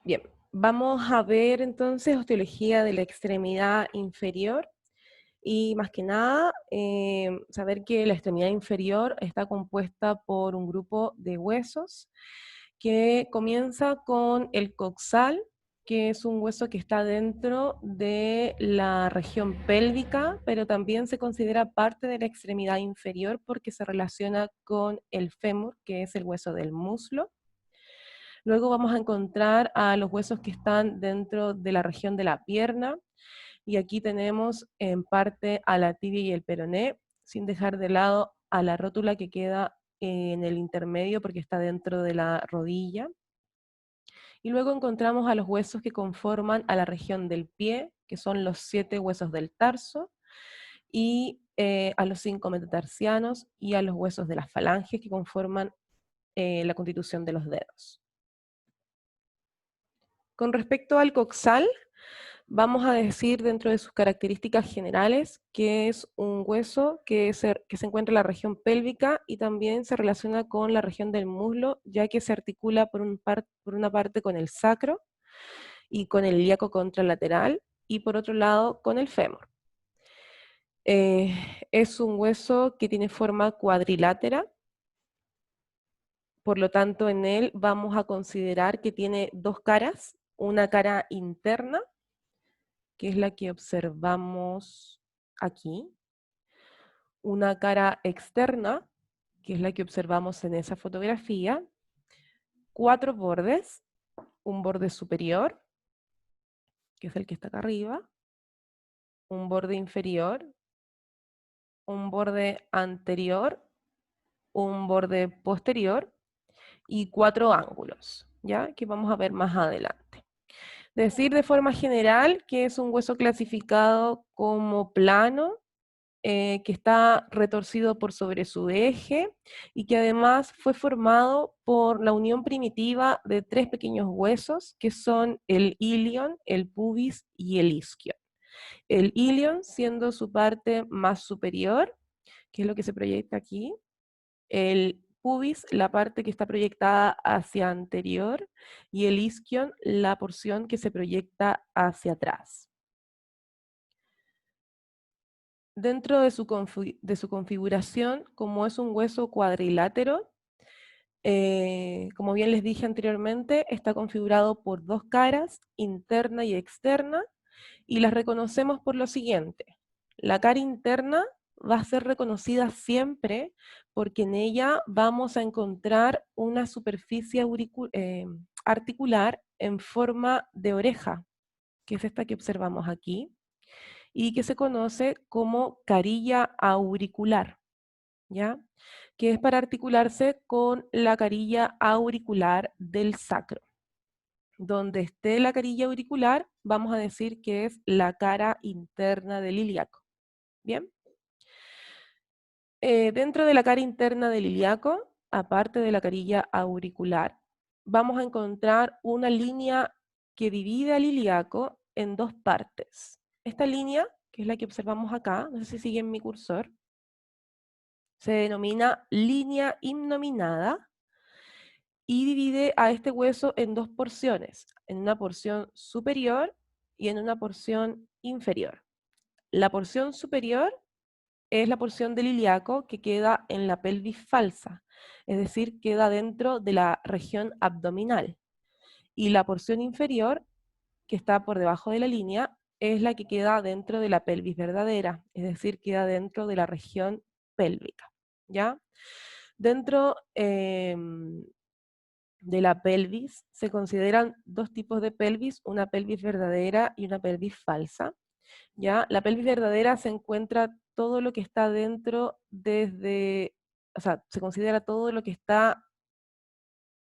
Bien, vamos a ver entonces osteología de la extremidad inferior y más que nada saber que la extremidad inferior está compuesta por un grupo de huesos que comienza con el coxal, que es un hueso que está dentro de la región pélvica, pero también se considera parte de la extremidad inferior porque se relaciona con el fémur, que es el hueso del muslo. Luego vamos a encontrar a los huesos que están dentro de la región de la pierna, y aquí tenemos en parte a la tibia y el peroné, sin dejar de lado a la rótula que queda en el intermedio porque está dentro de la rodilla. Y luego encontramos a los huesos que conforman a la región del pie, que son los 7 huesos del tarso, y a los 5 metatarsianos y a los huesos de las falanges que conforman la constitución de los dedos. Con respecto al coxal, vamos a decir dentro de sus características generales que es un hueso que se encuentra en la región pélvica y también se relaciona con la región del muslo, ya que se articula por una parte con el sacro y con el ilíaco contralateral, y por otro lado con el fémur. Es un hueso que tiene forma cuadrilátera, por lo tanto en él vamos a considerar que tiene dos caras, una cara interna, que es la que observamos aquí, una cara externa, que es la que observamos en esa fotografía, 4 bordes, un borde superior, que es el que está acá arriba, un borde inferior, un borde anterior, un borde posterior y 4 ángulos, ¿ya? Que vamos a ver más adelante. Decir de forma general que es un hueso clasificado como plano, que está retorcido por sobre su eje y que además fue formado por la unión primitiva de 3 pequeños huesos que son el ilion, el pubis y el isquion. El ilion siendo su parte más superior, que es lo que se proyecta aquí, el pubis la parte que está proyectada hacia anterior y el isquion la porción que se proyecta hacia atrás. Dentro de su configuración, como es un hueso cuadrilátero, como bien les dije anteriormente, está configurado por dos caras, interna y externa, y las reconocemos por lo siguiente. La cara interna va a ser reconocida siempre porque en ella vamos a encontrar una superficie articular en forma de oreja, que es esta que observamos aquí, y que se conoce como carilla auricular, ¿ya? Que es para articularse con la carilla auricular del sacro. Donde esté la carilla auricular, vamos a decir que es la cara interna del ilíaco. ¿Bien? Dentro de la cara interna del ilíaco, aparte de la carilla auricular, vamos a encontrar una línea que divide al ilíaco en dos partes. Esta línea, que es la que observamos acá, no sé si siguen mi cursor, se denomina línea innominada y divide a este hueso en dos porciones, en una porción superior y en una porción inferior. La porción superior es la porción del ilíaco que queda en la pelvis falsa, es decir, queda dentro de la región abdominal. Y la porción inferior, que está por debajo de la línea, es la que queda dentro de la pelvis verdadera, es decir, queda dentro de la región pélvica, ¿ya? Dentro de la pelvis se consideran dos tipos de pelvis, una pelvis verdadera y una pelvis falsa, ¿ya? La pelvis verdadera se encuentra todo lo que está dentro desde, o sea, se considera todo lo que está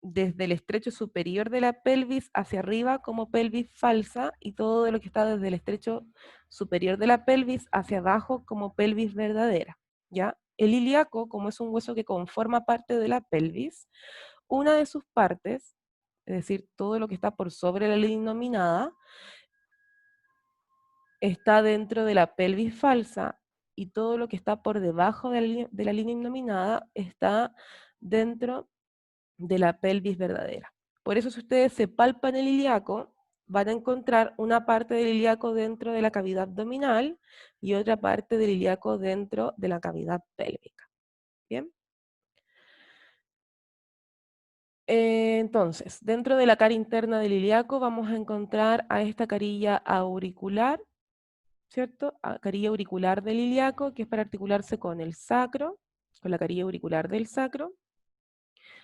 desde el estrecho superior de la pelvis hacia arriba como pelvis falsa, y todo lo que está desde el estrecho superior de la pelvis hacia abajo como pelvis verdadera, ¿ya? El ilíaco, como es un hueso que conforma parte de la pelvis, una de sus partes, es decir, todo lo que está por sobre la línea nominada, está dentro de la pelvis falsa, y todo lo que está por debajo de la línea nominada está dentro de la pelvis verdadera. Por eso si ustedes se palpan el ilíaco, van a encontrar una parte del ilíaco dentro de la cavidad abdominal y otra parte del ilíaco dentro de la cavidad pélvica. ¿Bien? Entonces, dentro de la cara interna del ilíaco vamos a encontrar a esta carilla auricular, ¿cierto? Carilla auricular del ilíaco, que es para articularse con el sacro, con la carilla auricular del sacro.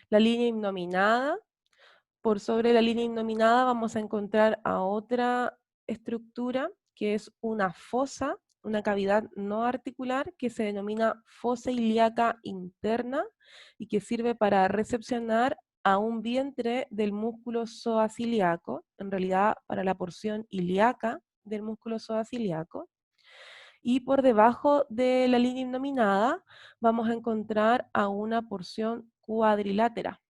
La línea innominada. Por sobre la línea innominada vamos a encontrar a otra estructura que es una fosa, una cavidad no articular que se denomina fosa ilíaca interna y que sirve para recepcionar a un vientre del músculo psoas ilíaco, en realidad para la porción ilíaca del músculo psoas ilíaco. Y por debajo de la línea innominada vamos a encontrar a una porción cuadrilátera,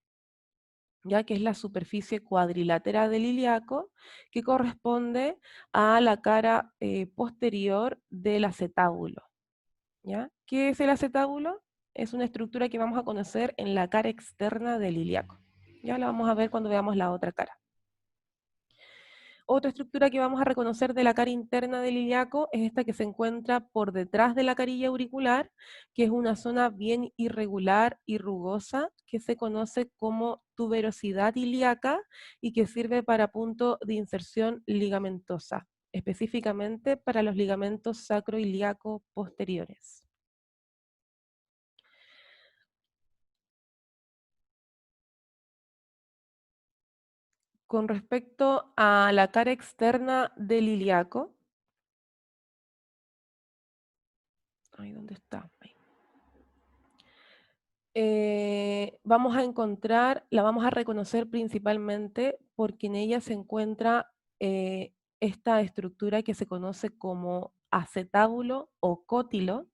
ya que es la superficie cuadrilátera del ilíaco, que corresponde a la cara posterior del acetábulo. ¿Ya? ¿Qué es el acetábulo? Es una estructura que vamos a conocer en la cara externa del ilíaco. Ya la vamos a ver cuando veamos la otra cara. Otra estructura que vamos a reconocer de la cara interna del ilíaco es esta que se encuentra por detrás de la carilla auricular, que es una zona bien irregular y rugosa, que se conoce como tuberosidad ilíaca y que sirve para punto de inserción ligamentosa, específicamente para los ligamentos sacroiliaco posteriores. Con respecto a la cara externa del ilíaco, ahí dónde está, ahí. Vamos a encontrar, la vamos a reconocer principalmente porque en ella se encuentra esta estructura que se conoce como acetábulo o cótilo,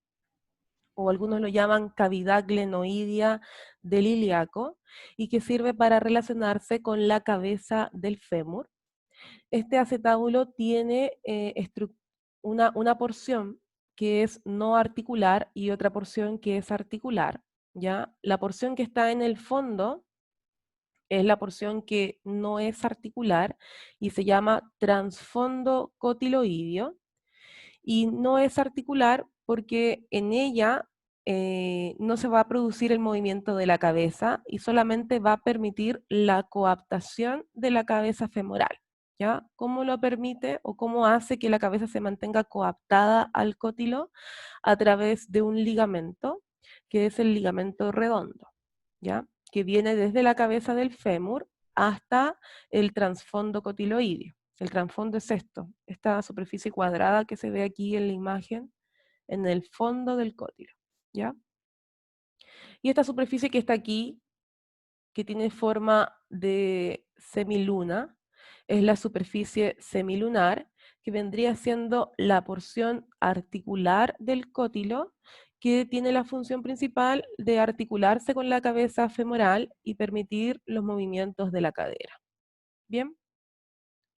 o algunos lo llaman cavidad glenoidea del ilíaco, y que sirve para relacionarse con la cabeza del fémur. Este acetábulo tiene una porción que es no articular y otra porción que es articular. ¿Ya? La porción que está en el fondo es la porción que no es articular y se llama transfondo cotiloideo, y no es articular porque en ella no se va a producir el movimiento de la cabeza y solamente va a permitir la coaptación de la cabeza femoral. ¿Ya? ¿Cómo lo permite o cómo hace que la cabeza se mantenga coaptada al cótilo? A través de un ligamento, que es el ligamento redondo, ¿ya? Que viene desde la cabeza del fémur hasta el transfondo cotiloideo. El transfondo es esto, esta superficie cuadrada que se ve aquí en la imagen, en el fondo del cótilo, ¿ya? Y esta superficie que está aquí, que tiene forma de semiluna, es la superficie semilunar, que vendría siendo la porción articular del cótilo, que tiene la función principal de articularse con la cabeza femoral y permitir los movimientos de la cadera. Bien.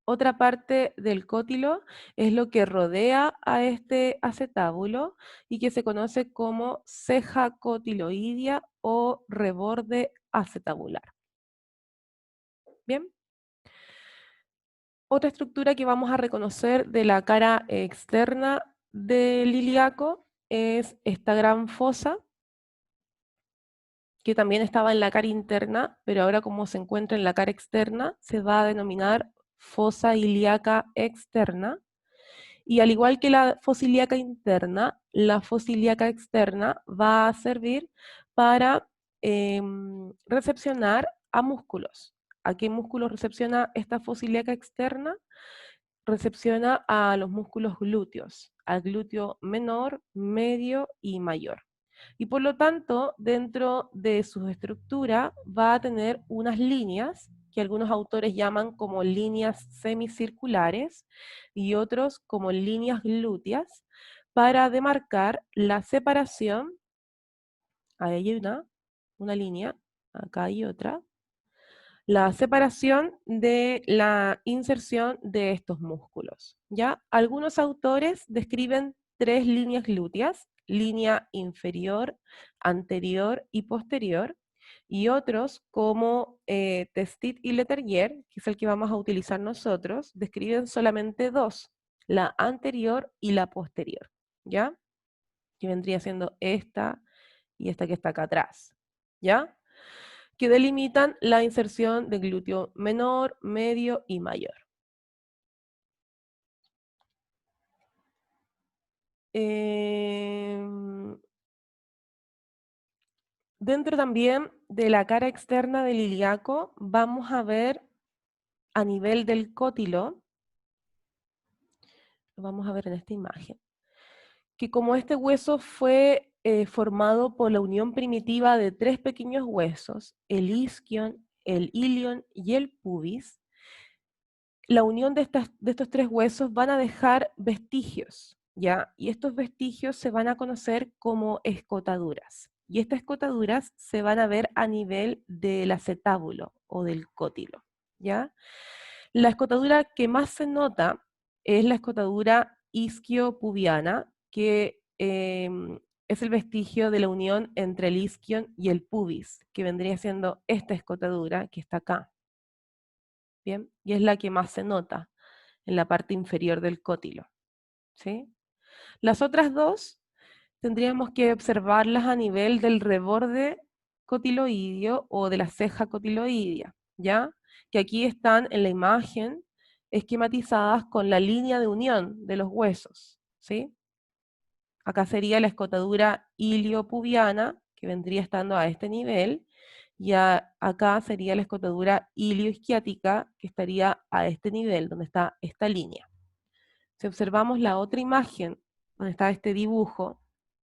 Otra parte del cótilo es lo que rodea a este acetábulo y que se conoce como ceja cotiloidea o reborde acetabular. Bien. Otra estructura que vamos a reconocer de la cara externa del ilíaco es esta gran fosa, que también estaba en la cara interna, pero ahora como se encuentra en la cara externa, se va a denominar fosa ilíaca externa. Y al igual que la fosa ilíaca interna, la fosa ilíaca externa va a servir para recepcionar a músculos. ¿A qué músculos recepciona esta fosa ilíaca externa? Recepciona a los músculos glúteos, al glúteo menor, medio y mayor. Y por lo tanto, dentro de su estructura va a tener unas líneas que algunos autores llaman como líneas semicirculares y otros como líneas glúteas para demarcar la separación. Ahí hay una línea, acá hay otra, la separación de la inserción de estos músculos. ¿Ya? Algunos autores describen 3 líneas glúteas, línea inferior, anterior y posterior, Y otros, como Testit y Leterrier, que es el que vamos a utilizar nosotros, describen solamente dos, la anterior y la posterior, ¿ya? Que vendría siendo esta y esta que está acá atrás, ¿ya? Que delimitan la inserción de glúteo menor, medio y mayor. Dentro también de la cara externa del ilíaco vamos a ver a nivel del cótilo, lo vamos a ver en esta imagen, que como este hueso fue formado por la unión primitiva de tres pequeños huesos, el isquion, el ilion y el pubis, la unión de estos tres huesos van a dejar vestigios, ¿ya? Y estos vestigios se van a conocer como escotaduras. Y estas escotaduras se van a ver a nivel del acetábulo o del cótilo, ¿ya? La escotadura que más se nota es la escotadura isquiopubiana, que es el vestigio de la unión entre el isquion y el pubis, que vendría siendo esta escotadura que está acá. ¿Bien? Y es la que más se nota en la parte inferior del cótilo, ¿sí? Las otras dos tendríamos que observarlas a nivel del reborde cotiloideo o de la ceja cotiloidea, ¿ya? Que aquí están en la imagen esquematizadas con la línea de unión de los huesos, ¿sí? Acá sería la escotadura iliopubiana, que vendría estando a este nivel, y acá sería la escotadura ilioisquiática, que estaría a este nivel, donde está esta línea. Si observamos la otra imagen, donde está este dibujo,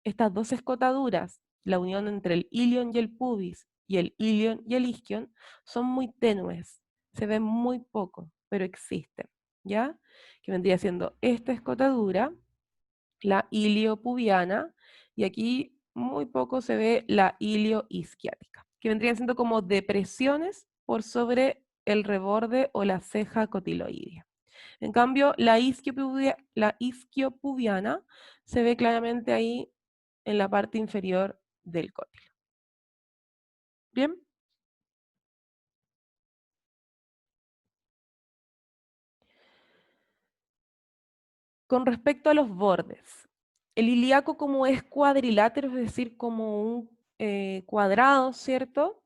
estas dos escotaduras, la unión entre el ilion y el pubis, y el ilion y el isquion, son muy tenues, se ven muy poco, pero existen, ¿ya? Que vendría siendo esta escotadura, la iliopubiana, y aquí muy poco se ve la ilioisquiática, que vendrían siendo como depresiones por sobre el reborde o la ceja cotiloidea. En cambio, la isquiopubiana se ve claramente ahí en la parte inferior del cótilo. ¿Bien? Con respecto a los bordes, el ilíaco como es cuadrilátero, es decir, como un cuadrado, ¿cierto?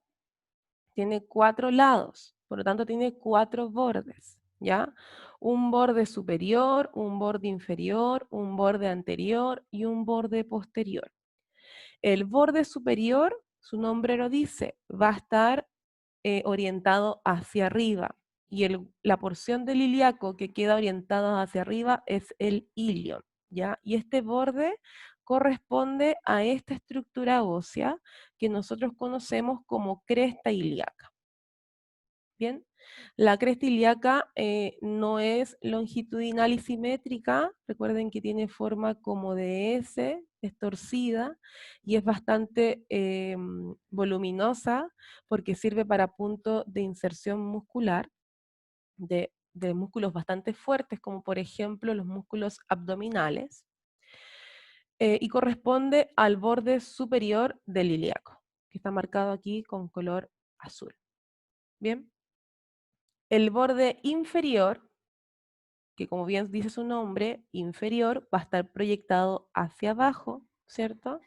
Tiene 4 lados, por lo tanto tiene 4 bordes, ¿ya? Un borde superior, un borde inferior, un borde anterior y un borde posterior. El borde superior, su nombre lo dice, va a estar orientado hacia arriba, y la porción del ilíaco que queda orientada hacia arriba es el ilion, ¿ya? Y este borde corresponde a esta estructura ósea que nosotros conocemos como cresta ilíaca. ¿Bien? La cresta ilíaca no es longitudinal y simétrica, recuerden que tiene forma como de S, es torcida y es bastante voluminosa porque sirve para punto de inserción muscular de músculos bastante fuertes, como por ejemplo los músculos abdominales, y corresponde al borde superior del ilíaco, que está marcado aquí con color azul. ¿Bien? El borde inferior, que como bien dice su nombre, inferior, va a estar proyectado hacia abajo, ¿cierto?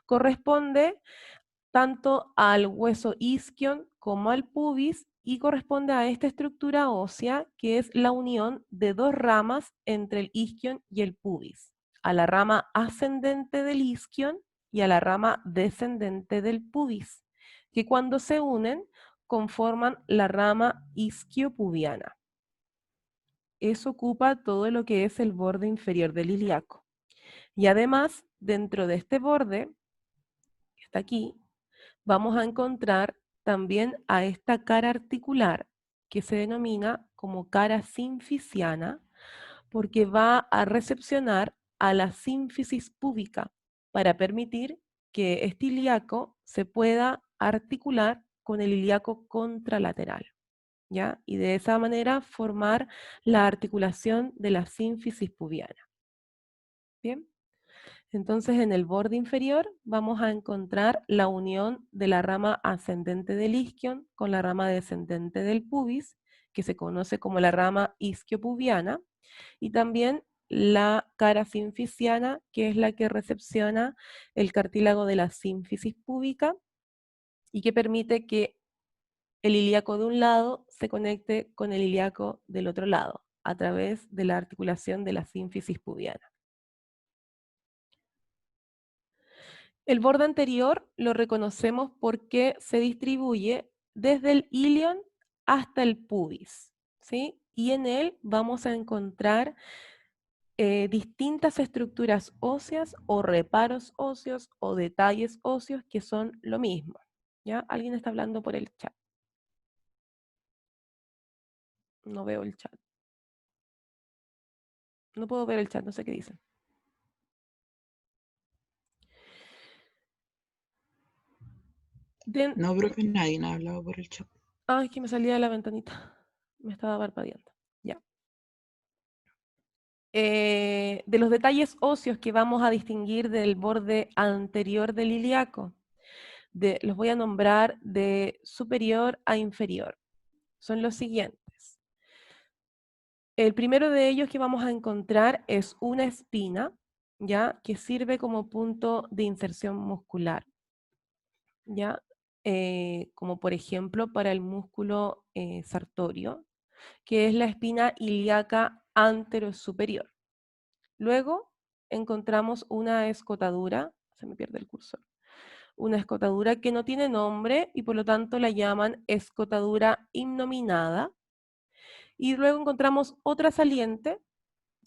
Corresponde tanto al hueso isquion como al pubis y corresponde a esta estructura ósea que es la unión de dos ramas entre el isquion y el pubis, a la rama ascendente del isquion y a la rama descendente del pubis, que cuando se unen conforman la rama isquiopubiana. Eso ocupa todo lo que es el borde inferior del ilíaco. Y además, dentro de este borde, que está aquí, vamos a encontrar también a esta cara articular, que se denomina como cara sinfisiana, porque va a recepcionar a la sínfisis púbica para permitir que este ilíaco se pueda articular con el ilíaco contralateral, ¿ya? Y de esa manera formar la articulación de la sínfisis pubiana. ¿Bien? Entonces, en el borde inferior vamos a encontrar la unión de la rama ascendente del isquion con la rama descendente del pubis, que se conoce como la rama isquiopubiana, y también la cara sinfisiana, que es la que recepciona el cartílago de la sínfisis púbica y que permite que el ilíaco de un lado se conecte con el ilíaco del otro lado a través de la articulación de la sínfisis pubiana. El borde anterior lo reconocemos porque se distribuye desde el ilion hasta el pubis, ¿sí? Y en él vamos a encontrar distintas estructuras óseas o reparos óseos o detalles óseos que son lo mismo. ¿Ya? ¿Alguien está hablando por el chat? No veo el chat. No puedo ver el chat, no sé qué dicen. No, profe, nadie ha hablado por el chat. Ah, es que me salía de la ventanita. Me estaba parpadeando. Ya. De los detalles óseos que vamos a distinguir del borde anterior del ilíaco, los voy a nombrar de superior a inferior. Son los siguientes. El primero de ellos que vamos a encontrar es una espina, ¿ya? Que sirve como punto de inserción muscular, ¿ya? Como por ejemplo para el músculo sartorio, que es la espina ilíaca anterosuperior. Luego encontramos una escotadura, se me pierde el cursor, una escotadura que no tiene nombre y por lo tanto la llaman escotadura innominada. Y luego encontramos otra saliente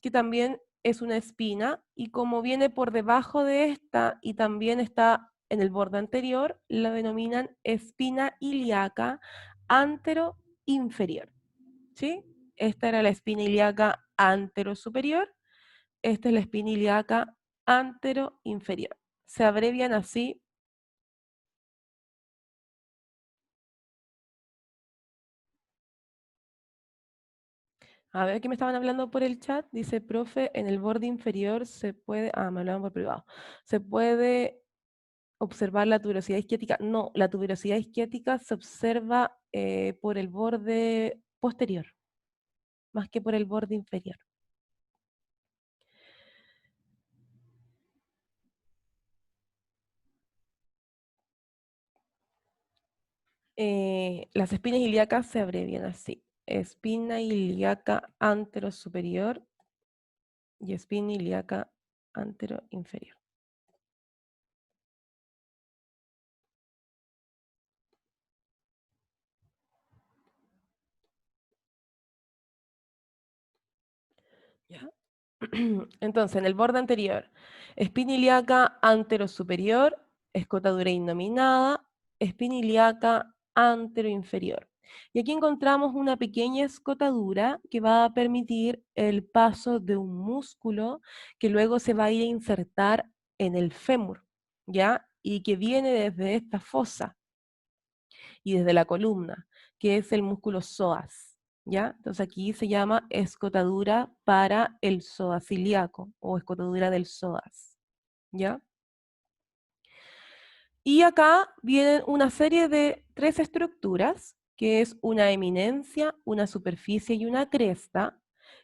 que también es una espina y como viene por debajo de esta y también está en el borde anterior, la denominan espina ilíaca antero-inferior. ¿Sí? Esta era la espina ilíaca antero-superior, esta es la espina ilíaca antero-inferior. Se abrevian así. A ver, ¿qué me estaban hablando por el chat? Dice, profe, en el borde inferior se puede... Ah, me hablaban por privado. Se puede observar la tuberosidad isquiática. No, la tuberosidad isquiática se observa por el borde posterior, más que por el borde inferior. Las espinas ilíacas se abrevian así. Espina ilíaca antero-superior y espina ilíaca antero-inferior. ¿Ya? Entonces, en el borde anterior, espina ilíaca antero-superior, escotadura innominada, espina ilíaca antero-inferior. Y aquí encontramos una pequeña escotadura que va a permitir el paso de un músculo que luego se va a ir a insertar en el fémur, ¿ya? Y que viene desde esta fosa y desde la columna, que es el músculo psoas. ¿Ya? Entonces aquí se llama escotadura para el psoas ilíaco o escotadura del psoas. ¿Ya? Y acá vienen una serie de 3 estructuras, que es una eminencia, una superficie y una cresta,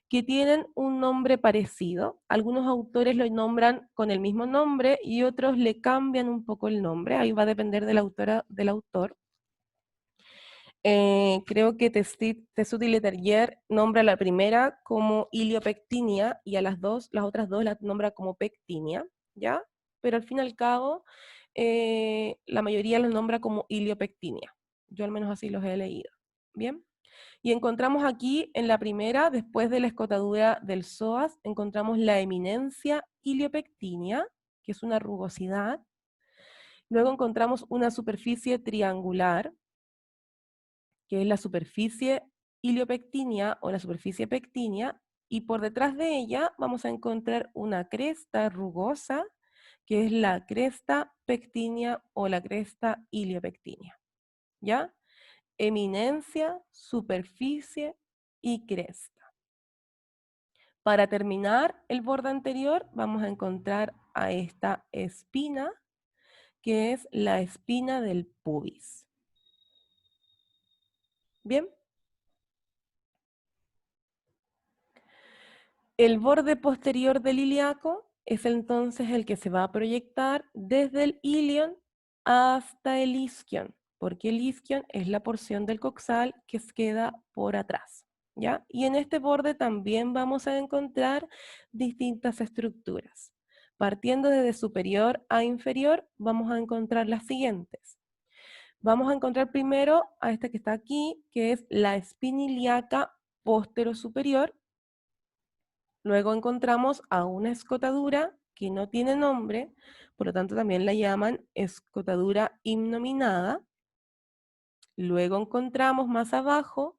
que tienen un nombre parecido. Algunos autores lo nombran con el mismo nombre y otros le cambian un poco el nombre. Ahí va a depender de la autora, del autor. Creo que Tessut y Leterrier nombra la primera como iliopectinia y a las otras dos las nombra como pectinia, ¿ya? Pero al fin y al cabo, la mayoría los nombra como iliopectinia. Yo al menos así los he leído. ¿Bien? Y encontramos aquí en la primera, después de la escotadura del psoas, encontramos la eminencia iliopectinia, que es una rugosidad. Luego encontramos una superficie triangular, que es la superficie iliopectinia o la superficie pectinia, y por detrás de ella vamos a encontrar una cresta rugosa, que es la cresta pectinia o la cresta iliopectinia. ¿Ya? Eminencia, superficie y cresta. Para terminar el borde anterior, vamos a encontrar a esta espina, que es la espina del pubis. ¿Bien? El borde posterior del ilíaco es entonces el que se va a proyectar desde el ilion hasta el isquion, porque el isquion es la porción del coxal que queda por atrás, ¿ya? Y en este borde también vamos a encontrar distintas estructuras. Partiendo desde superior a inferior, vamos a encontrar las siguientes. Vamos a encontrar primero a esta que está aquí, que es la espina ilíaca posterior-superior. Luego encontramos a una escotadura que no tiene nombre, por lo tanto también la llaman escotadura innominada. Luego encontramos más abajo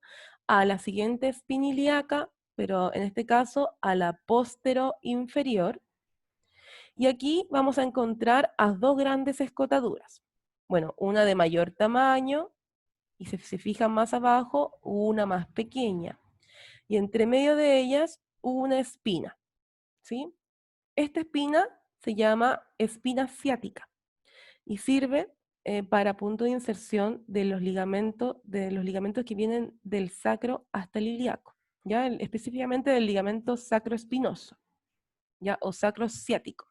a la siguiente espina ilíaca, pero en este caso a la póstero inferior. Y aquí vamos a encontrar a dos grandes escotaduras. Bueno, una de mayor tamaño, y si se fijan más abajo, una más pequeña. Y entre medio de ellas, una espina, ¿sí? Esta espina se llama espina ciática y sirve para punto de inserción de los ligamentos que vienen del sacro hasta el ilíaco, ¿ya? Específicamente del ligamento sacroespinoso, ¿ya? O sacrociático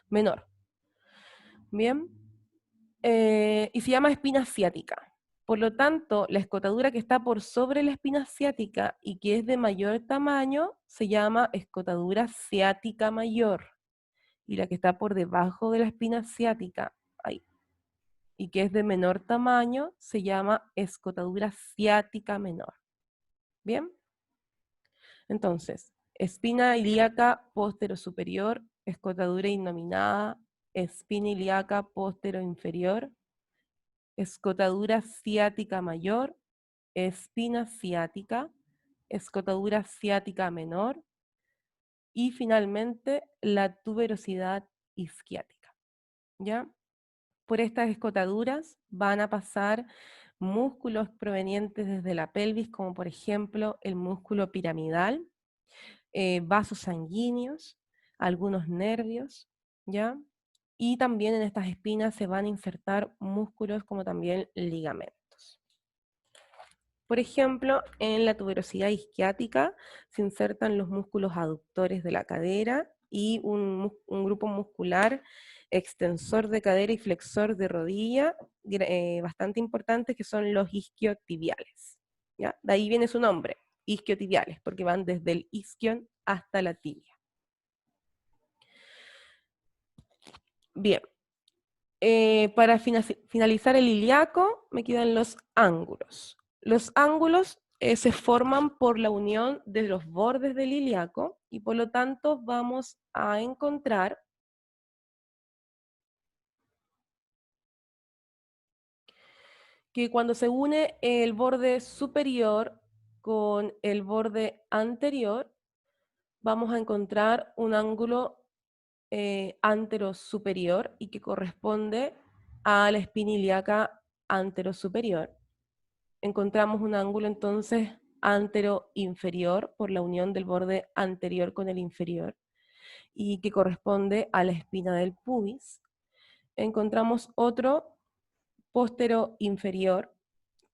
menor. Bien, y se llama espina ciática. Por lo tanto, la escotadura que está por sobre la espina ciática y que es de mayor tamaño se llama escotadura ciática mayor. Y la que está por debajo de la espina ciática, ahí, y que es de menor tamaño, se llama escotadura ciática menor. ¿Bien? Entonces, espina ilíaca póstero superior, escotadura innominada, espina ilíaca póstero inferior, escotadura ciática mayor, espina ciática, escotadura ciática menor, y finalmente la tuberosidad isquiática. ¿Ya? Por estas escotaduras van a pasar músculos provenientes desde la pelvis, como por ejemplo el músculo piramidal, vasos sanguíneos, algunos nervios, ¿ya? Y también en estas espinas se van a insertar músculos como también ligamentos. Por ejemplo, en la tuberosidad isquiática se insertan los músculos aductores de la cadera y un grupo muscular extensor de cadera y flexor de rodilla, bastante importantes, que son los isquiotibiales. ¿Ya? De ahí viene su nombre, isquiotibiales, porque van desde el isquion hasta la tibia. Bien, para finalizar el ilíaco me quedan los ángulos. Los ángulos se forman por la unión de los bordes del ilíaco y por lo tanto vamos a encontrar que cuando se une el borde superior con el borde anterior, vamos a encontrar un ángulo antero-superior y que corresponde a la espina ilíaca antero-superior. Encontramos un ángulo entonces antero-inferior por la unión del borde anterior con el inferior y que corresponde a la espina del pubis. Encontramos otro póstero-inferior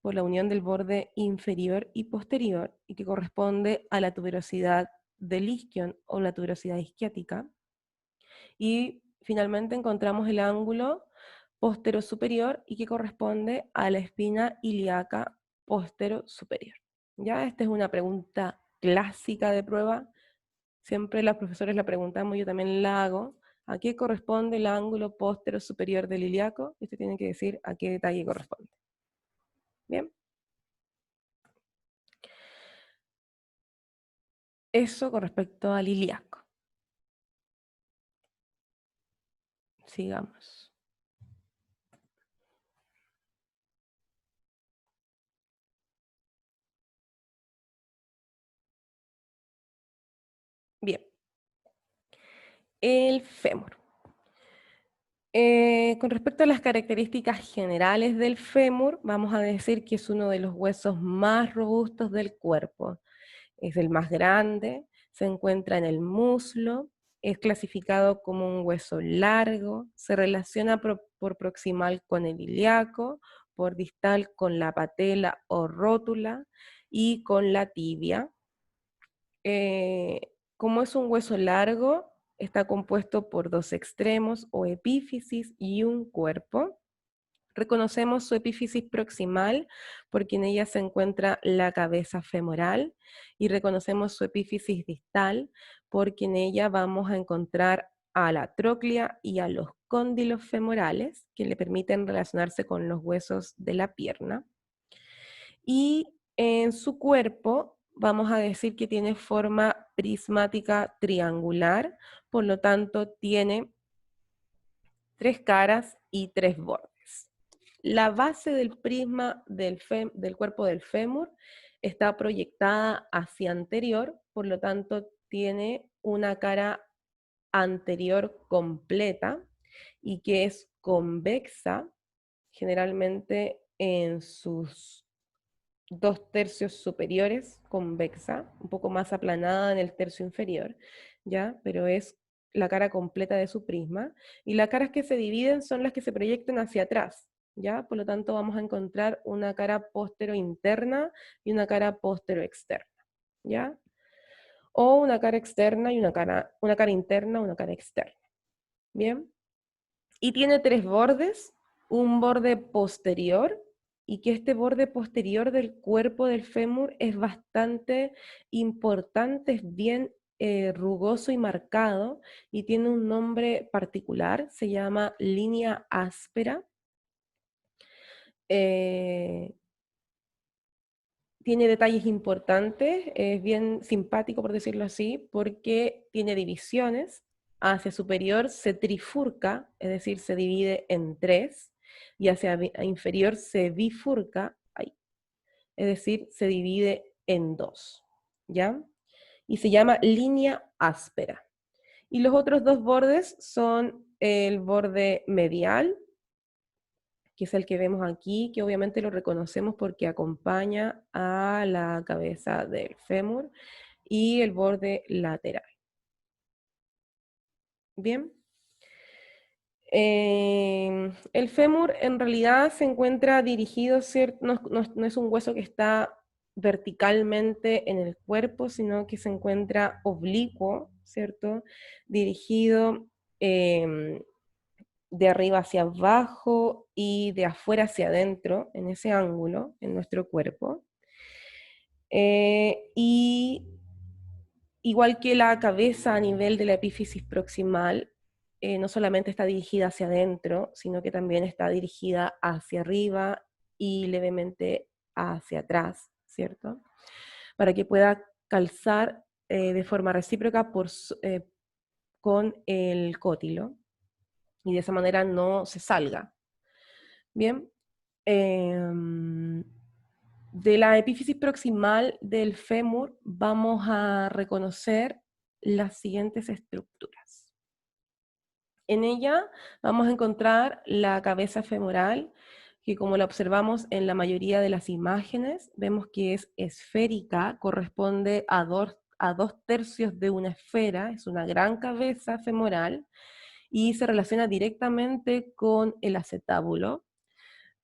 por la unión del borde inferior y posterior y que corresponde a la tuberosidad del isquion o la tuberosidad isquiática. Y finalmente encontramos el ángulo póstero superior y que corresponde a la espina ilíaca póstero superior. ¿Ya? Esta es una pregunta clásica de prueba. Siempre las profesores la preguntamos, yo también la hago. ¿A qué corresponde el ángulo póstero superior del ilíaco? Y usted tiene que decir a qué detalle corresponde. ¿Bien? Eso con respecto al ilíaco. Sigamos. Bien. El fémur. Con respecto a las características generales del fémur, vamos a decir que es uno de los huesos más robustos del cuerpo. Es el más grande, se encuentra en el muslo, es clasificado como un hueso largo, se relaciona por proximal con el ilíaco, por distal con la patela o rótula y con la tibia. Como es un hueso largo, está compuesto por dos extremos o epífisis y un cuerpo. Reconocemos su epífisis proximal porque en ella se encuentra la cabeza femoral y reconocemos su epífisis distal porque en ella vamos a encontrar a la tróclea y a los cóndilos femorales que le permiten relacionarse con los huesos de la pierna. Y en su cuerpo vamos a decir que tiene forma prismática triangular, por lo tanto tiene 3 caras y 3 bordes. La base del prisma del cuerpo del fémur está proyectada hacia anterior, por lo tanto tiene una cara anterior completa y que es convexa, generalmente en sus 2/3 superiores, convexa, un poco más aplanada en el tercio inferior, ¿ya? Pero es la cara completa de su prisma, y las caras que se dividen son las que se proyectan hacia atrás, ¿ya? Por lo tanto vamos a encontrar una cara póstero interna y una cara póstero externa, ¿ya? O una cara externa y una cara interna, una cara externa, ¿bien? Y tiene 3 bordes, un borde posterior, y que este borde posterior del cuerpo del fémur es bastante importante, es bien rugoso y marcado, y tiene un nombre particular, se llama línea áspera. Tiene detalles importantes, es bien simpático por decirlo así, porque tiene divisiones. Hacia superior se trifurca, es decir, se divide en 3, y hacia inferior se bifurca, es decir, se divide en 2, ¿ya? Y se llama línea áspera. Y los otros 2 bordes son el borde medial, que es el que vemos aquí, que obviamente lo reconocemos porque acompaña a la cabeza del fémur, y el borde lateral. Bien. El fémur en realidad se encuentra dirigido, no es un hueso que está verticalmente en el cuerpo, sino que se encuentra oblicuo, ¿cierto? Dirigido de arriba hacia abajo y de afuera hacia adentro, en ese ángulo, en nuestro cuerpo. Y igual que la cabeza a nivel de la epífisis proximal, no solamente está dirigida hacia adentro, sino que también está dirigida hacia arriba y levemente hacia atrás, ¿cierto? Para que pueda calzar de forma recíproca con el cótilo, y de esa manera no se salga. Bien. De la epífisis proximal del fémur vamos a reconocer las siguientes estructuras. En ella vamos a encontrar la cabeza femoral, que como la observamos en la mayoría de las imágenes, vemos que es esférica, corresponde a 2/3 de una esfera, es una gran cabeza femoral, y se relaciona directamente con el acetábulo.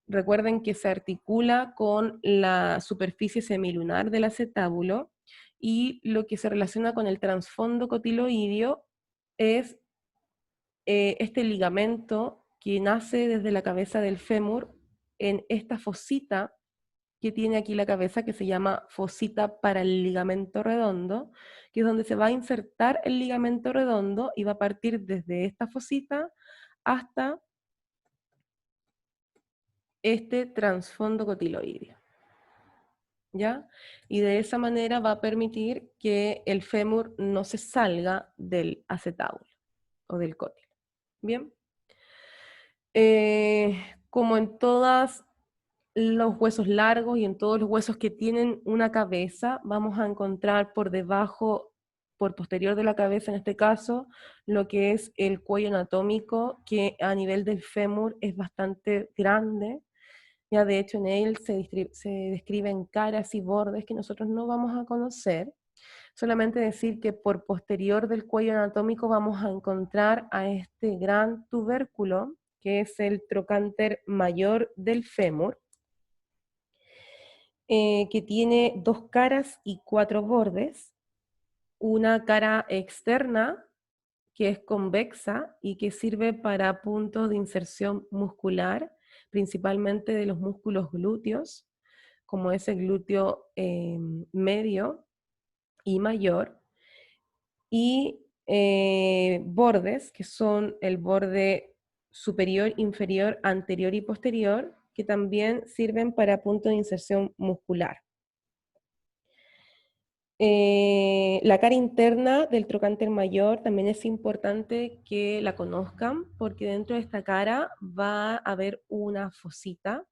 Recuerden que se articula con la superficie semilunar del acetábulo, y lo que se relaciona con el trasfondo cotiloideo es este ligamento que nace desde la cabeza del fémur en esta fosita que tiene aquí la cabeza, que se llama fosita para el ligamento redondo, que es donde se va a insertar el ligamento redondo y va a partir desde esta fosita hasta este trasfondo cotiloideo, ¿ya? Y de esa manera va a permitir que el fémur no se salga del acetábulo o del cótilo. ¿Bien? Como en todos los huesos largos y en todos los huesos que tienen una cabeza, vamos a encontrar por debajo, por posterior de la cabeza en este caso, lo que es el cuello anatómico, que a nivel del fémur es bastante grande. Ya de hecho en él se describen caras y bordes que nosotros no vamos a conocer. Solamente decir que por posterior del cuello anatómico vamos a encontrar a este gran tubérculo, que es el trocánter mayor del fémur, que tiene 2 caras y 4 bordes, una cara externa que es convexa y que sirve para puntos de inserción muscular, principalmente de los músculos glúteos, como es el glúteo medio y mayor, y bordes, que son el borde superior, inferior, anterior y posterior, que también sirven para puntos de inserción muscular. La cara interna del trocánter mayor también es importante que la conozcan, porque dentro de esta cara va a haber una fosita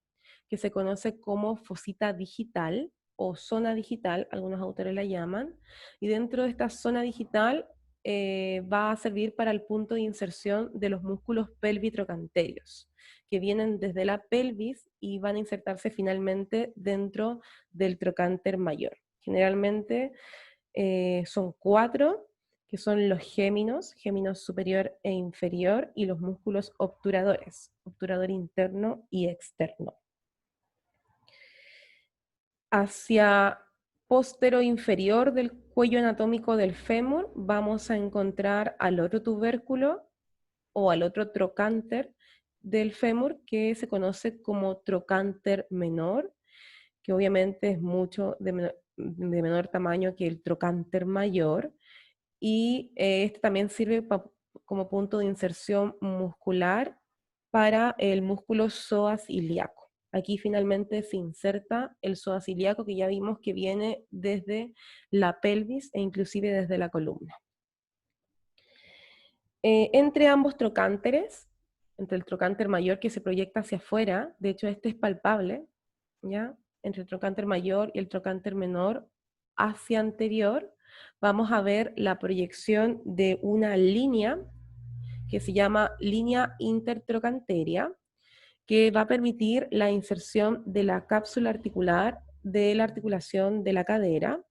que se conoce como fosita digital o zona digital, algunos autores la llaman, y dentro de esta zona digital va a servir para el punto de inserción de los músculos pelvitrocanterios, que vienen desde la pelvis y van a insertarse finalmente dentro del trocánter mayor. Generalmente son 4, que son los géminos, géminos superior e inferior, y los músculos obturadores, obturador interno y externo. Hacia postero inferior del cuello anatómico del fémur vamos a encontrar al otro tubérculo o al otro trocánter del fémur, que se conoce como trocánter menor, que obviamente es mucho de menor tamaño que el trocánter mayor, y este también sirve como punto de inserción muscular para el músculo psoas ilíaco. Aquí finalmente se inserta el psoas ilíaco, que ya vimos que viene desde la pelvis e inclusive desde la columna. Entre ambos trocánteres, entre el trocánter mayor que se proyecta hacia afuera, de hecho este es palpable, ¿ya? Entre el trocánter mayor y el trocánter menor hacia anterior, vamos a ver la proyección de una línea que se llama línea intertrocanteria, que va a permitir la inserción de la cápsula articular de la articulación de la cadera,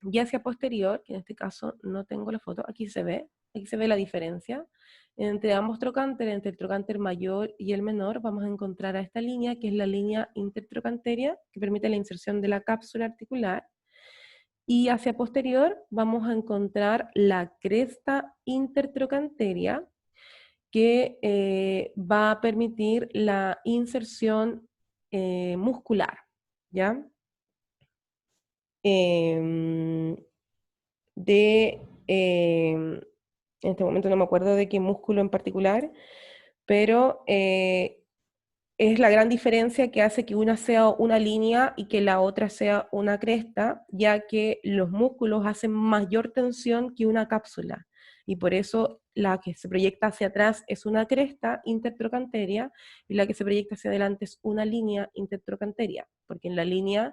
y hacia posterior, que en este caso no tengo la foto, aquí se ve la diferencia. Entre ambos trocánteres, entre el trocánter mayor y el menor, vamos a encontrar a esta línea, que es la línea intertrocanteria, que permite la inserción de la cápsula articular, y hacia posterior vamos a encontrar la cresta intertrocanteria, que va a permitir la inserción muscular, ¿ya? De, en este momento no me acuerdo de qué músculo en particular, pero es la gran diferencia que hace que una sea una línea y que la otra sea una cresta, ya que los músculos hacen mayor tensión que una cápsula, y por eso la que se proyecta hacia atrás es una cresta intertrocanteria y la que se proyecta hacia adelante es una línea intertrocanteria, porque en la línea,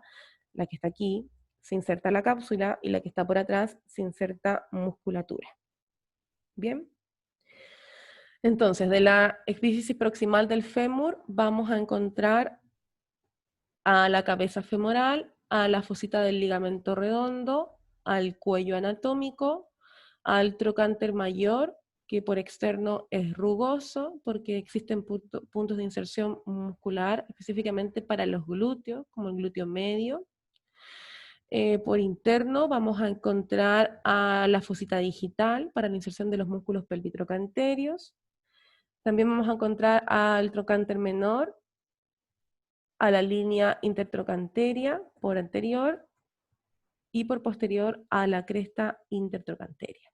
la que está aquí, se inserta la cápsula, y la que está por atrás se inserta musculatura. ¿Bien? Entonces, de la epífisis proximal del fémur vamos a encontrar a la cabeza femoral, a la fosita del ligamento redondo, al cuello anatómico, al trocánter mayor, que por externo es rugoso, porque existen puntos de inserción muscular específicamente para los glúteos, como el glúteo medio. Por interno vamos a encontrar a la fosita digital para la inserción de los músculos pelvitrocanterios. También vamos a encontrar al trocánter menor, a la línea intertrocanteria por anterior y por posterior a la cresta intertrocanteria.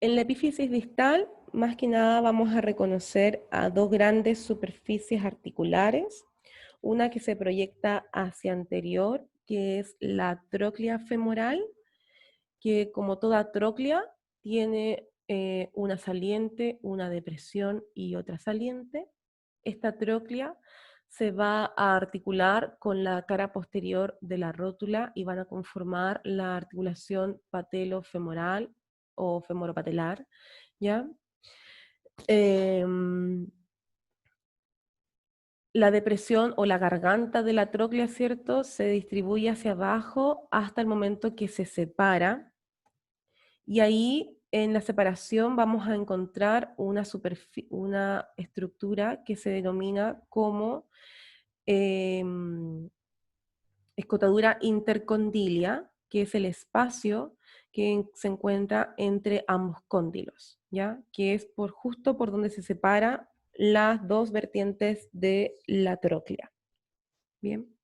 En la epífisis distal, más que nada vamos a reconocer a dos grandes superficies articulares, una que se proyecta hacia anterior, que es la tróclea femoral, que como toda tróclea tiene una saliente, una depresión y otra saliente. Esta tróclea se va a articular con la cara posterior de la rótula y van a conformar la articulación patelo-femoral o femoropatelar, ¿ya? la depresión o la garganta de la tróclea, ¿cierto?, se distribuye hacia abajo hasta el momento que se separa. Y ahí, en la separación, vamos a encontrar una estructura que se denomina como escotadura intercondilia, que es el espacio que se encuentra entre ambos cóndilos, ¿ya? Que es justo por donde se separan las dos vertientes de la tróclea. Bien.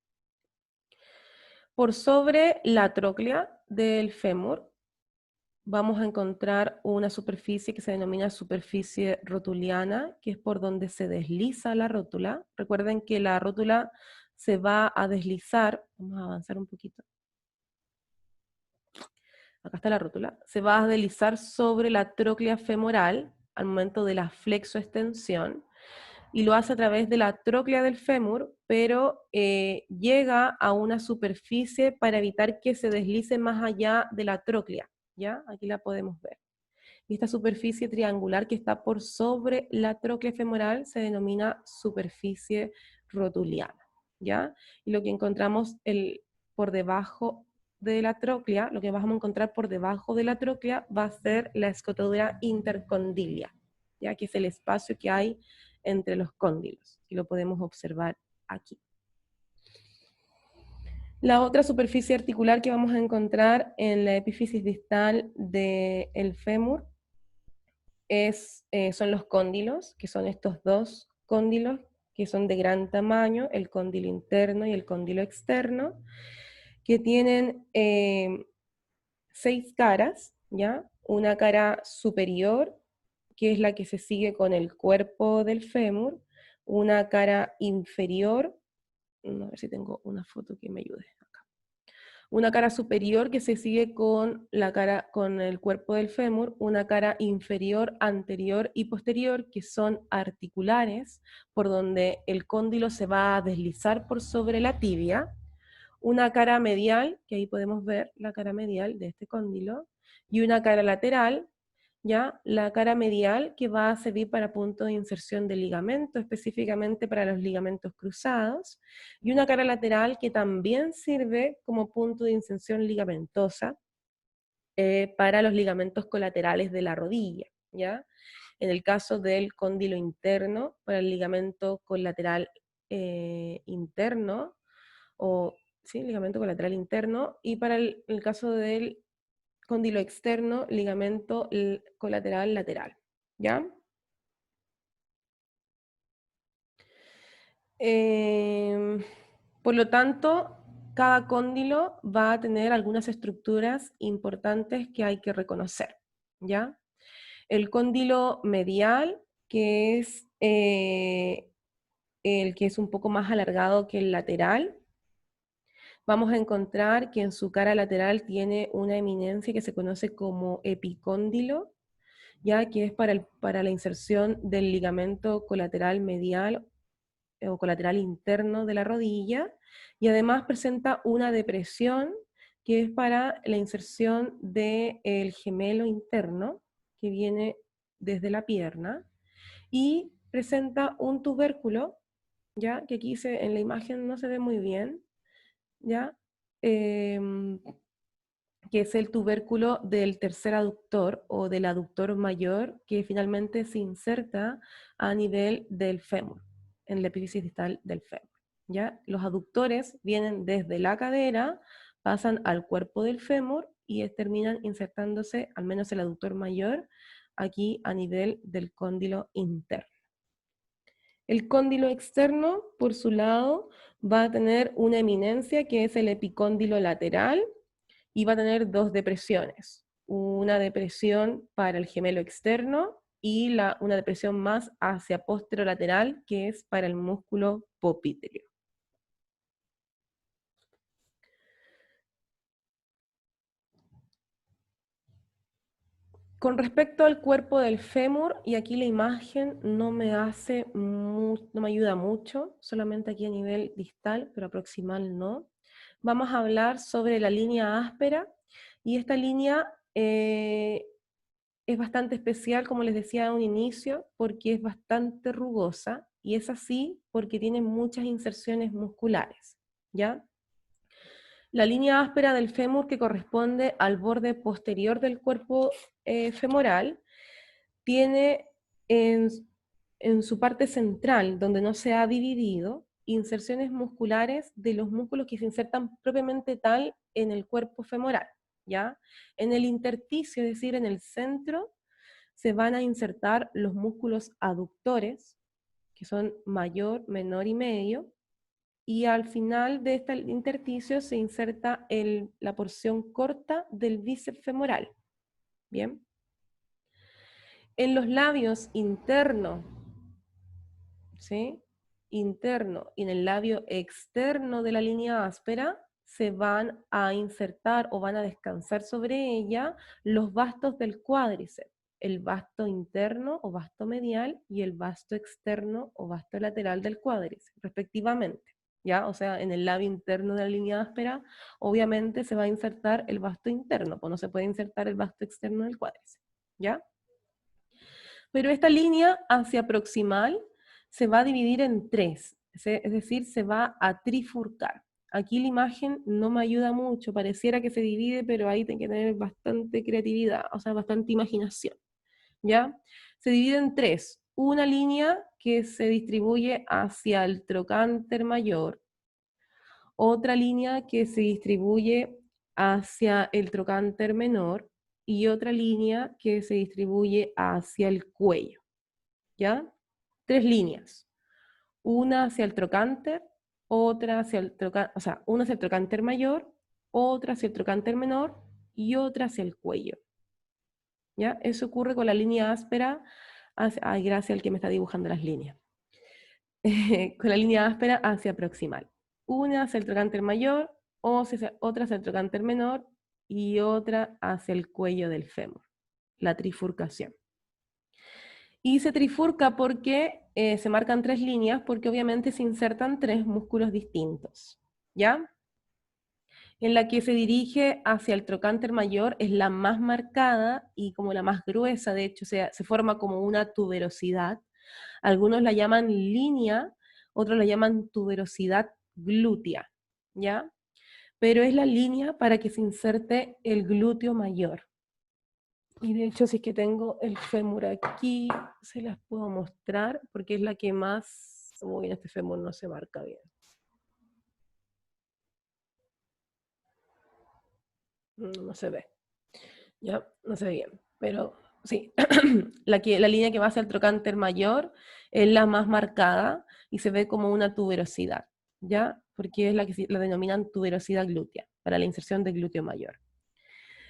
Por sobre la tróclea del fémur vamos a encontrar una superficie que se denomina superficie rotuliana, que es por donde se desliza la rótula. Recuerden que la rótula se va a deslizar, vamos a avanzar un poquito. Acá está la rótula, se va a deslizar sobre la tróclea femoral al momento de la flexoextensión, y lo hace a través de la tróclea del fémur, pero llega a una superficie para evitar que se deslice más allá de la tróclea, ¿ya? Aquí la podemos ver. Y esta superficie triangular que está por sobre la tróclea femoral se denomina superficie rotuliana, ¿ya? Y lo que encontramos por debajo de la tróclea, lo que vamos a encontrar por debajo de la tróclea va a ser la escotadura intercondilia, ¿ya? Que es el espacio que hay entre los cóndilos, y lo podemos observar aquí. La otra superficie articular que vamos a encontrar en la epífisis distal del fémur son los cóndilos, que son estos dos cóndilos que son de gran tamaño, el cóndilo interno y el cóndilo externo, que tienen 6 caras, ¿ya? Una cara superior, que es la que se sigue con el cuerpo del fémur, una cara inferior, a ver si tengo una foto que me ayude. Una cara superior que se sigue con el cuerpo del fémur, una cara inferior, anterior y posterior, que son articulares, por donde el cóndilo se va a deslizar por sobre la tibia, una cara medial, que ahí podemos ver la cara medial de este cóndilo, y una cara lateral, ¿ya? La cara medial, que va a servir para punto de inserción de ligamento, específicamente para los ligamentos cruzados, y una cara lateral que también sirve como punto de inserción ligamentosa para los ligamentos colaterales de la rodilla, ¿ya? En el caso del cóndilo interno, para el ligamento colateral interno, sí, ligamento colateral interno, y para el caso del cóndilo externo, ligamento colateral lateral, ¿ya? Por lo tanto, cada cóndilo va a tener algunas estructuras importantes que hay que reconocer, ¿ya? El cóndilo medial, que es el que es un poco más alargado que el lateral, vamos a encontrar que en su cara lateral tiene una eminencia que se conoce como epicóndilo, ya que es para la inserción del ligamento colateral medial o colateral interno de la rodilla, y además presenta una depresión que es para la inserción del gemelo interno, que viene desde la pierna, y presenta un tubérculo, ya que aquí en la imagen no se ve muy bien, ya, que es el tubérculo del tercer aductor o del aductor mayor, que finalmente se inserta a nivel del fémur, en la epífisis distal del fémur, ¿ya? Los aductores vienen desde la cadera, pasan al cuerpo del fémur y terminan insertándose, al menos el aductor mayor, aquí a nivel del cóndilo interno. El cóndilo externo, por su lado, va a tener una eminencia que es el epicóndilo lateral, y va a tener dos depresiones, una depresión para el gemelo externo y una depresión más hacia posterolateral, que es para el músculo popítero. Con respecto al cuerpo del fémur, y aquí la imagen no me ayuda mucho, solamente aquí a nivel distal, pero proximal no. Vamos a hablar sobre la línea áspera, y esta línea es bastante especial, como les decía a un inicio, porque es bastante rugosa y es así porque tiene muchas inserciones musculares, ¿ya? La línea áspera del fémur, que corresponde al borde posterior del cuerpo femoral, tiene en su parte central, donde no se ha dividido, inserciones musculares de los músculos que se insertan propiamente tal en el cuerpo femoral, ¿ya? En el intersticio, es decir, en el centro, se van a insertar los músculos aductores, que son mayor, menor y medio, y al final de este intersticio se inserta la porción corta del bíceps femoral, ¿bien? En los labios internos, ¿sí? Interno y en el labio externo de la línea áspera se van a insertar o van a descansar sobre ella los vastos del cuádriceps, el vasto interno o vasto medial y el vasto externo o vasto lateral del cuádriceps, respectivamente. ¿Ya? O sea, en el labio interno de la línea áspera, obviamente se va a insertar el vasto interno, pues no se puede insertar el vasto externo del cuádriceps. ¿Ya? Pero esta línea hacia proximal se va a dividir en tres, es decir, se va a trifurcar. Aquí la imagen no me ayuda mucho, pareciera que se divide, pero ahí hay que tener bastante creatividad, o sea, bastante imaginación, ¿ya? Se divide en tres. Una línea que se distribuye hacia el trocánter mayor, otra línea que se distribuye hacia el trocánter menor, y otra línea que se distribuye hacia el cuello. ¿Ya? Tres líneas. Una hacia el trocánter, otra hacia el trocánter, o sea, una hacia el trocánter mayor, otra hacia el trocánter menor y otra hacia el cuello. ¿Ya? Eso ocurre con la línea áspera, ay, gracias al que me está dibujando las líneas. Con la línea áspera hacia proximal. Una hacia el trocánter mayor, otra hacia el trocánter menor y otra hacia el cuello del fémur. La trifurcación. Y se trifurca porque se marcan tres líneas, porque obviamente se insertan tres músculos distintos, ¿ya? En la que se dirige hacia el trocánter mayor es la más marcada y como la más gruesa, de hecho, se forma como una tuberosidad. Algunos la llaman línea, otros la llaman tuberosidad glútea, ¿ya? Pero es la línea para que se inserte el glúteo mayor. Y de hecho, si es que tengo el fémur aquí, se las puedo mostrar, porque es la que más... Uy, este fémur no se marca bien. No se ve. Ya, no se ve bien. Pero sí, la línea que va hacia el trocánter mayor es la más marcada y se ve como una tuberosidad, ¿ya? Porque es la que la denominan tuberosidad glútea, para la inserción del glúteo mayor.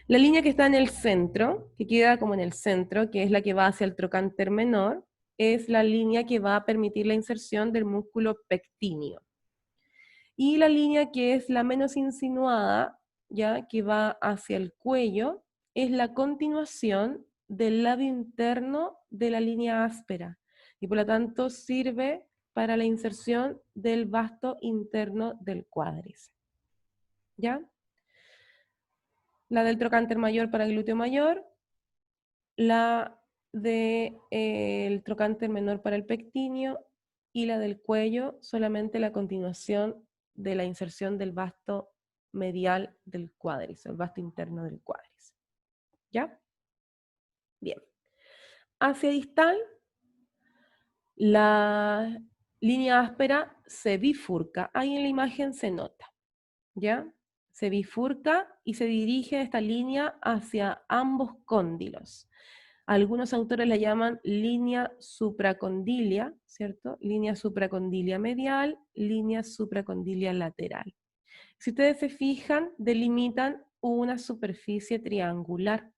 La línea que está en el centro, que queda como en el centro, que es la que va hacia el trocánter menor, es la línea que va a permitir la inserción del músculo pectíneo. Y la línea que es la menos insinuada, ya que va hacia el cuello, es la continuación del labio interno de la línea áspera, y por lo tanto sirve para la inserción del vasto interno del cuádriceps. ¿Ya? La del trocánter mayor para el glúteo mayor, la del trocánter menor para el pectíneo y la del cuello solamente la continuación de la inserción del vasto medial del cuádriceps, el vasto interno del cuádriceps. ¿Ya? Bien. Hacia distal, la línea áspera se bifurca. Ahí en la imagen se nota. ¿Ya? Se bifurca y se dirige esta línea hacia ambos cóndilos. Algunos autores la llaman línea supracondilia, ¿cierto? Línea supracondilia medial, línea supracondilia lateral. Si ustedes se fijan, delimitan una superficie triangular.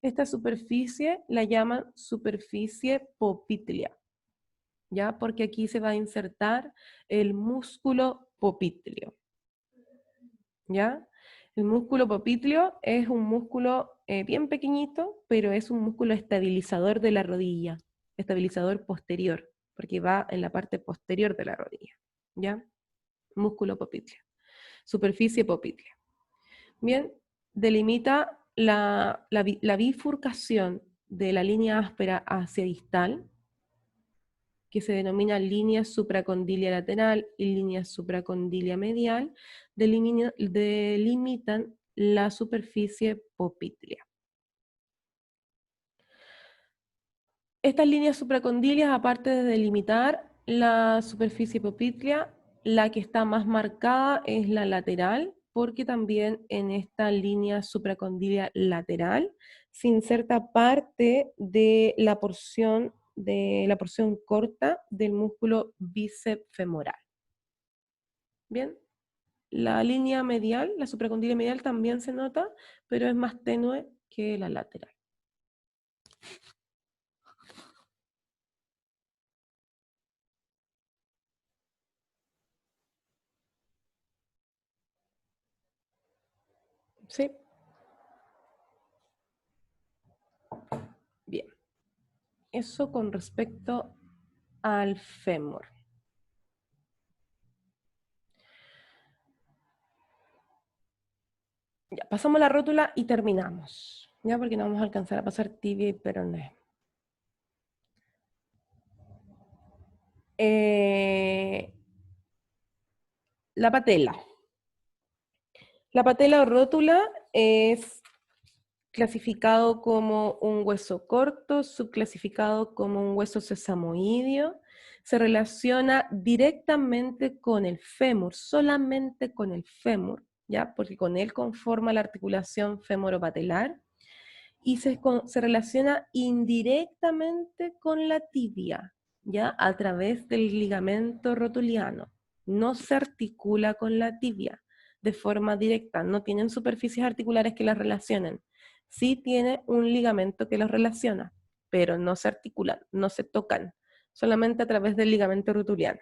Esta superficie la llaman superficie popitlea, ¿ya? Porque aquí se va a insertar el músculo popitleo, ¿ya? El músculo popitleo es un músculo bien pequeñito, pero es un músculo estabilizador de la rodilla, estabilizador posterior, porque va en la parte posterior de la rodilla, ¿ya? Músculo popitleo, superficie popitlea. Bien, delimita la bifurcación de la línea áspera hacia distal, que se denomina línea supracondilia lateral y línea supracondilia medial, delimitan la superficie poplitea. Estas líneas supracondilias, aparte de delimitar la superficie poplitea, la que está más marcada es la lateral, porque también en esta línea supracondilia lateral se inserta parte de la porción corta del músculo bíceps femoral. Bien, la línea medial, la supracondilia medial también se nota, pero es más tenue que la lateral. ¿Sí? Bien. Eso con respecto al fémur. Ya, pasamos la rótula y terminamos. Ya, porque no vamos a alcanzar a pasar tibia y peroné. La patela. La patela o rótula es clasificado como un hueso corto, subclasificado como un hueso sesamoideo. Se relaciona directamente con el fémur, solamente con el fémur, ¿ya? Porque con él conforma la articulación femoropatelar. Y se relaciona indirectamente con la tibia, ¿ya? A través del ligamento rotuliano. No se articula con la tibia de forma directa, no tienen superficies articulares que las relacionen. Sí tiene un ligamento que los relaciona, pero no se articulan, no se tocan, solamente a través del ligamento rotuliano.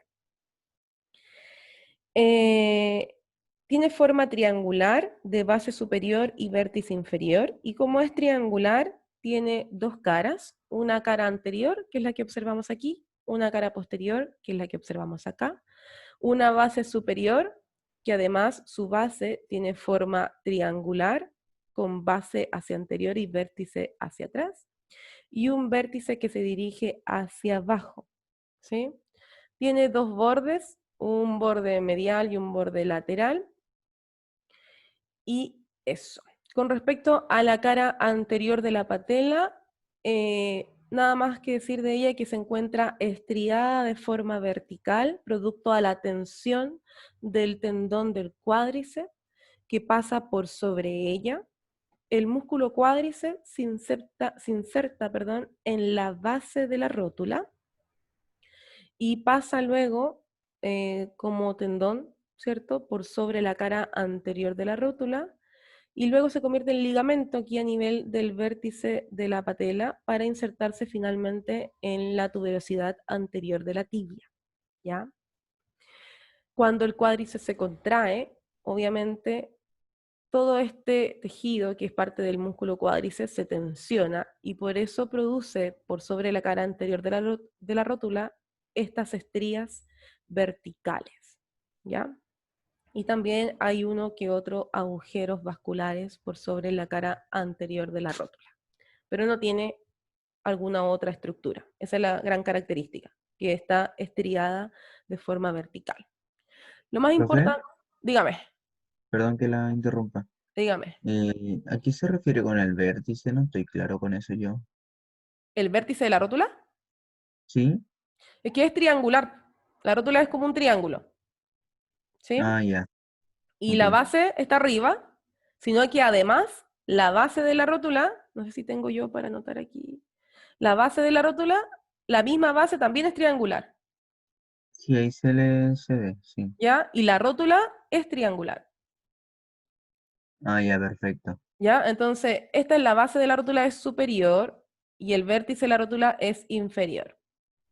Tiene forma triangular de base superior y vértice inferior, y como es triangular, tiene dos caras, una cara anterior, que es la que observamos aquí, una cara posterior, que es la que observamos acá, una base superior, que además su base tiene forma triangular, con base hacia anterior y vértice hacia atrás, y un vértice que se dirige hacia abajo, ¿sí? Tiene dos bordes, un borde medial y un borde lateral, y eso. Con respecto a la cara anterior de la patela, nada más que decir de ella que se encuentra estriada de forma vertical, producto a la tensión del tendón del cuádriceps, que pasa por sobre ella. El músculo cuádriceps se inserta, en la base de la rótula y pasa luego como tendón, ¿cierto?, por sobre la cara anterior de la rótula, y luego se convierte en ligamento aquí a nivel del vértice de la patela para insertarse finalmente en la tuberosidad anterior de la tibia, ¿ya? Cuando el cuádriceps se contrae, obviamente todo este tejido, que es parte del músculo cuádriceps, se tensiona y por eso produce por sobre la cara anterior de la rótula estas estrías verticales, ¿ya? Y también hay uno que otro agujeros vasculares por sobre la cara anterior de la rótula, pero no tiene alguna otra estructura. Esa es la gran característica, que está estriada de forma vertical. Lo más Profe, importante, dígame, perdón que la interrumpa. dígame, ¿A qué se refiere con el vértice? No estoy claro con eso yo. ¿el vértice de la rótula? ¿Sí? Es que es triangular, la rótula es como un triángulo, ¿sí? Ah, ya, Y ok. la base está arriba, sino que además la base de la rótula, no sé si tengo yo para anotar aquí, la base de la rótula, la misma base también es triangular, Sí, ahí se ve, sí. ¿ya? Y la rótula es triangular, Ah, ya, perfecto. ¿ya? Entonces, esta es la base de la rótula es superior y el vértice de la rótula es inferior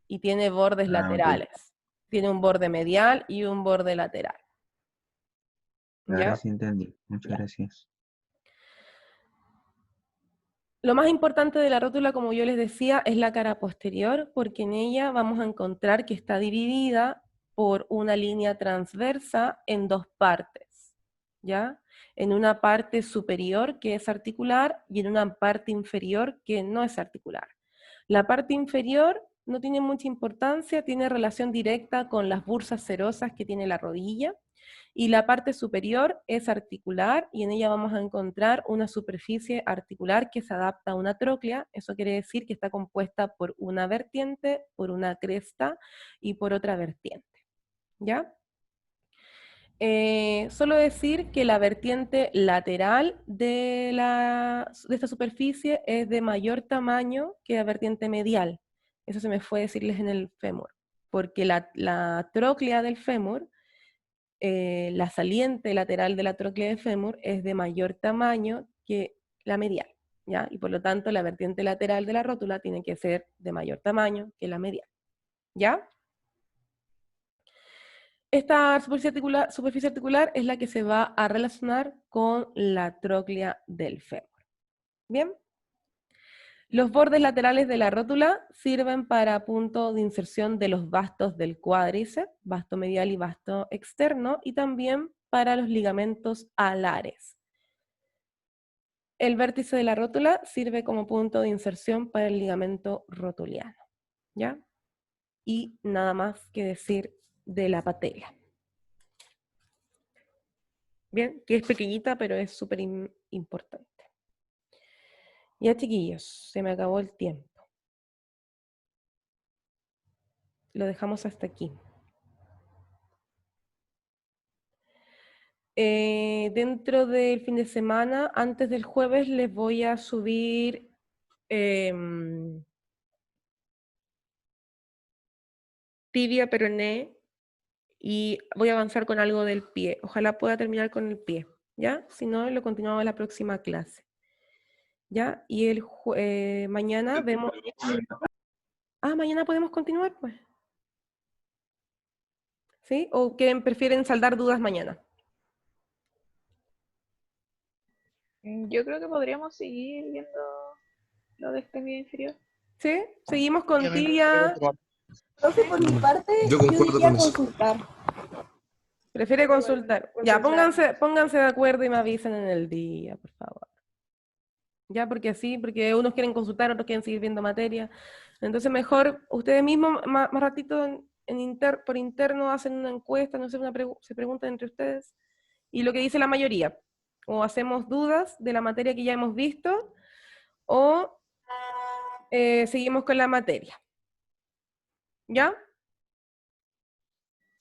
y tiene bordes Ah, ok. laterales. Tiene un borde medial y un borde lateral, Ahora ¿ya? sí entendí. Muchas Ya. gracias. Lo más importante de la rótula, como yo les decía, es la cara posterior, porque en ella vamos a encontrar que está dividida por una línea transversa en dos partes, ¿ya? En una parte superior que es articular y en una parte inferior que no es articular. La parte inferior no tiene mucha importancia, tiene relación directa con las bursas serosas que tiene la rodilla, y la parte superior es articular, y en ella vamos a encontrar una superficie articular que se adapta a una tróclea. Eso quiere decir que está compuesta por una vertiente, por una cresta y por otra vertiente, ¿ya? Solo decir que la vertiente lateral de esta superficie es de mayor tamaño que la vertiente medial. Eso se me fue decirles en el fémur, porque la tróclea del fémur, la saliente lateral de la tróclea del fémur es de mayor tamaño que la medial, ¿ya? Y por lo tanto la vertiente lateral de la rótula tiene que ser de mayor tamaño que la medial, ¿ya? Esta superficie articular es la que se va a relacionar con la tróclea del fémur. ¿Bien? Los bordes laterales de la rótula sirven para punto de inserción de los vastos del cuádriceps, vasto medial y vasto externo, y también para los ligamentos alares. El vértice de la rótula sirve como punto de inserción para el ligamento rotuliano, ¿ya? Y nada más que decir de la patela. Bien, que es pequeñita, pero es súper importante. Ya, chiquillos, se me acabó el tiempo. Lo dejamos hasta aquí. Dentro del fin de semana, antes del jueves, les voy a subir tibia, peroné, y voy a avanzar con algo del pie. Ojalá pueda terminar con el pie, ¿ya? Si no, lo continuamos en la próxima clase. ¿Ya? Y mañana vemos... Ah, mañana podemos continuar, pues. ¿Sí? ¿O prefieren saldar dudas mañana? Yo creo que podríamos seguir viendo lo de extremidad inferior. ¿Sí? Seguimos con tibia. Entonces, por mi parte, Yo concuerdo diría con eso. consultar. Prefiere consultar. Ya, pónganse de acuerdo y me avisen en el día, por favor. Ya, porque unos quieren consultar, otros quieren seguir viendo materia. Entonces mejor ustedes mismos, más ratito por interno hacen una encuesta, no sé, se preguntan entre ustedes, y lo que dice la mayoría. O hacemos dudas de la materia que ya hemos visto, o seguimos con la materia. ¿Ya?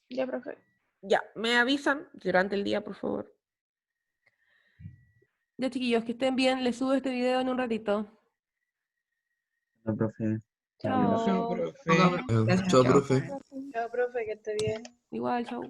Ya, profe. Ya, me avisan durante el día, por favor. Ya, chiquillos, que estén bien, les subo este video en un ratito. No, profe. Chao. Chao, profe. Chao, profe, que esté bien. Igual, chao.